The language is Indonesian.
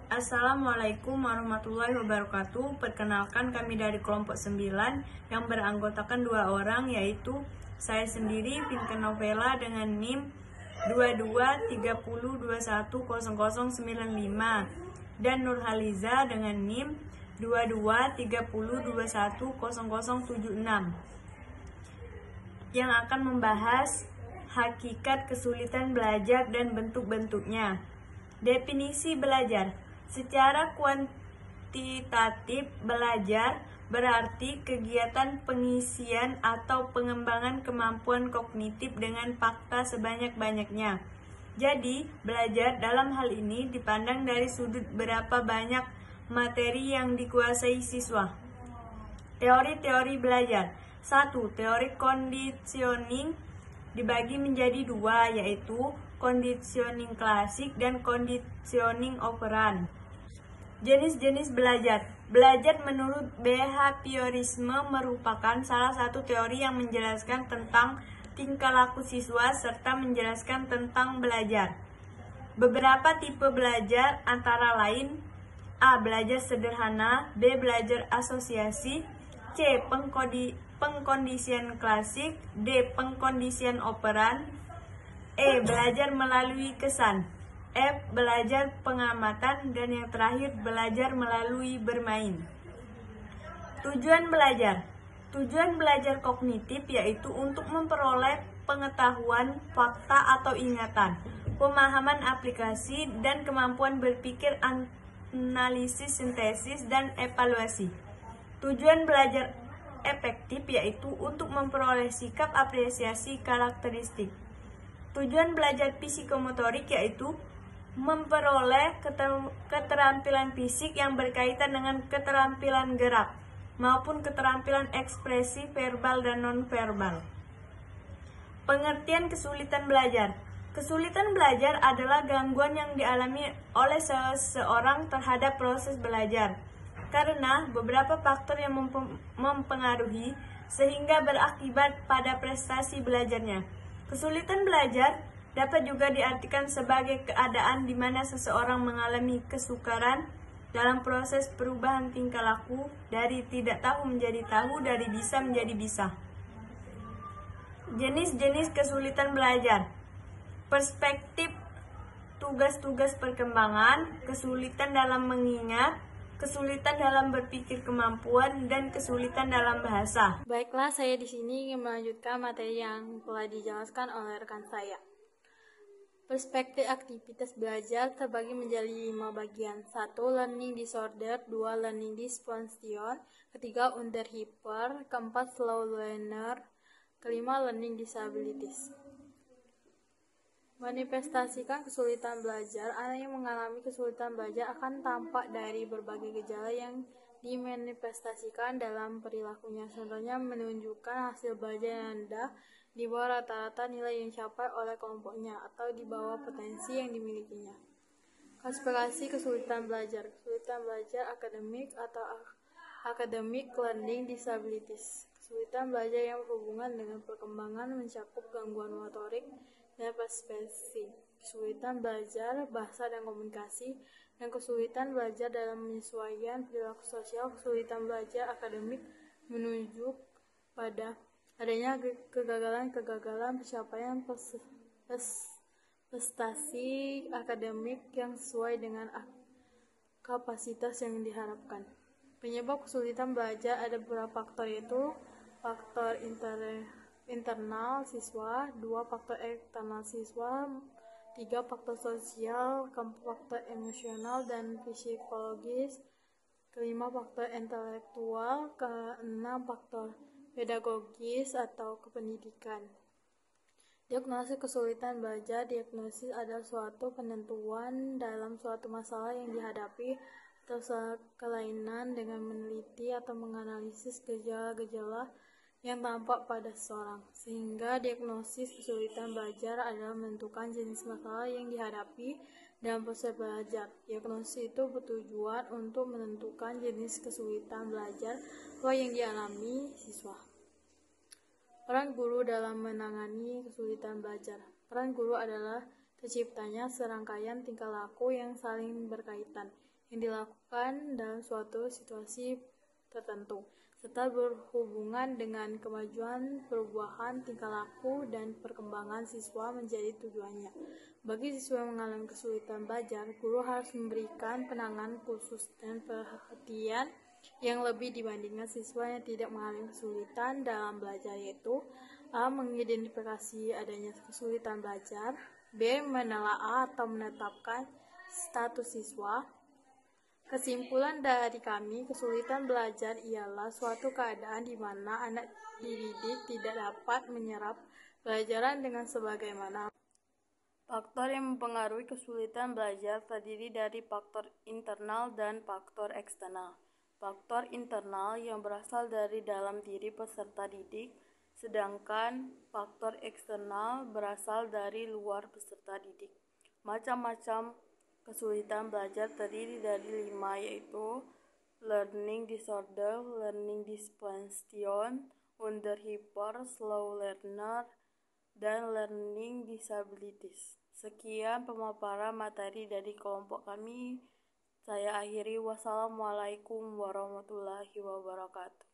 Assalamualaikum warahmatullahi wabarakatuh. Perkenalkan, kami dari kelompok 9 yang beranggotakan 2 orang, yaitu saya sendiri, Pinker Novela dengan NIM 2230210095 dan Nurhaliza dengan NIM 2230210076 yang akan membahas hakikat kesulitan belajar dan bentuk-bentuknya. Definisi belajar. Secara kuantitatif, belajar berarti kegiatan pengisian atau pengembangan kemampuan kognitif dengan fakta sebanyak-banyaknya. Jadi, belajar dalam hal ini dipandang dari sudut berapa banyak materi yang dikuasai siswa. Teori-teori belajar. 1. Teori conditioning dibagi menjadi 2, yaitu conditioning klasik dan conditioning operan. Jenis-jenis belajar. Belajar menurut behaviorisme merupakan salah satu teori yang menjelaskan tentang tingkah laku siswa serta menjelaskan tentang belajar. Beberapa tipe belajar antara lain: A. Belajar sederhana, B. Belajar asosiasi, C. Pengkondisian klasik, D. Pengkondisian operan, E. Belajar melalui kesan, F. Belajar pengamatan, dan yang terakhir belajar melalui bermain. Tujuan belajar. Tujuan belajar kognitif yaitu untuk memperoleh pengetahuan, fakta atau ingatan, pemahaman aplikasi, dan kemampuan berpikir, analisis, sintesis, dan evaluasi. Tujuan belajar efektif yaitu untuk memperoleh sikap, apresiasi, karakteristik. Tujuan belajar psikomotorik yaitu memperoleh keterampilan fisik yang berkaitan dengan keterampilan gerak maupun keterampilan ekspresi verbal dan nonverbal. Pengertian kesulitan belajar. Kesulitan belajar adalah gangguan yang dialami oleh seseorang terhadap proses belajar karena beberapa faktor yang mempengaruhi sehingga berakibat pada prestasi belajarnya. Kesulitan belajar dapat juga diartikan sebagai keadaan di mana seseorang mengalami kesukaran dalam proses perubahan tingkah laku dari tidak tahu menjadi tahu, dari bisa menjadi bisa. Jenis-jenis kesulitan belajar. Perspektif tugas-tugas perkembangan, kesulitan dalam mengingat, kesulitan dalam berpikir kemampuan, dan kesulitan dalam bahasa. Baiklah, saya di sini ingin melanjutkan materi yang telah dijelaskan oleh rekan saya. Perspektif aktivitas belajar terbagi menjadi 5 bagian. 1. Learning disorder, 2. Learning dysfunction, 3. Underhyper, 4. Slow learner, 5. Learning disabilities. Manifestasikan kesulitan belajar. Anak yang mengalami kesulitan belajar akan tampak dari berbagai gejala yang dimanifestasikan dalam perilakunya. Contohnya menunjukkan hasil belajar yang rendah, di bawah rata-rata nilai yang dicapai oleh kelompoknya, atau di bawah potensi yang dimilikinya. Klasifikasi kesulitan belajar. Kesulitan belajar akademik atau academic learning disabilities. Kesulitan belajar yang berhubungan dengan perkembangan mencakup gangguan motorik dan persepsi, kesulitan belajar bahasa dan komunikasi, dan kesulitan belajar dalam menyesuaikan perilaku sosial. Kesulitan belajar akademik menunjuk pada adanya kegagalan pencapaian prestasi akademik yang sesuai dengan kapasitas yang diharapkan. Penyebab kesulitan belajar ada beberapa faktor, yaitu faktor internal siswa, 2. Faktor eksternal siswa, 3. Faktor sosial, 4. Faktor emosional dan psikologis, 5. Faktor intelektual, 6. Faktor pedagogis atau kependidikan. Diagnosis kesulitan belajar. Diagnosis adalah suatu penentuan dalam suatu masalah yang dihadapi atau kelainan dengan meneliti atau menganalisis gejala-gejala yang tampak pada seseorang, sehingga diagnosis kesulitan belajar adalah menentukan jenis masalah yang dihadapi dalam proses belajar. Diagnosis itu bertujuan untuk menentukan jenis kesulitan belajar yang dialami siswa. Peran guru dalam menangani kesulitan belajar. Peran guru adalah terciptanya serangkaian tingkah laku yang saling berkaitan, yang dilakukan dalam suatu situasi tertentu, serta berhubungan dengan kemajuan, perubahan tingkah laku, dan perkembangan siswa menjadi tujuannya. Bagi siswa yang mengalami kesulitan belajar, guru harus memberikan penanganan khusus dan perhatian yang lebih dibandingkan siswa yang tidak mengalami kesulitan dalam belajar, yaitu A. Mengidentifikasi adanya kesulitan belajar, B. Menelaah atau menetapkan status siswa. Kesimpulan dari kami, kesulitan belajar ialah suatu keadaan di mana anak dididik tidak dapat menyerap pelajaran dengan sebagaimana. Faktor yang mempengaruhi kesulitan belajar terdiri dari faktor internal dan faktor eksternal. Faktor internal yang berasal dari dalam diri peserta didik, sedangkan faktor eksternal berasal dari luar peserta didik. Macam-macam kesulitan belajar terdiri dari 5, yaitu learning disorder, learning dysfunction, underhyper, slow learner, dan learning disabilities. Sekian pemaparan materi dari kelompok kami. Saya akhiri. Wassalamualaikum warahmatullahi wabarakatuh.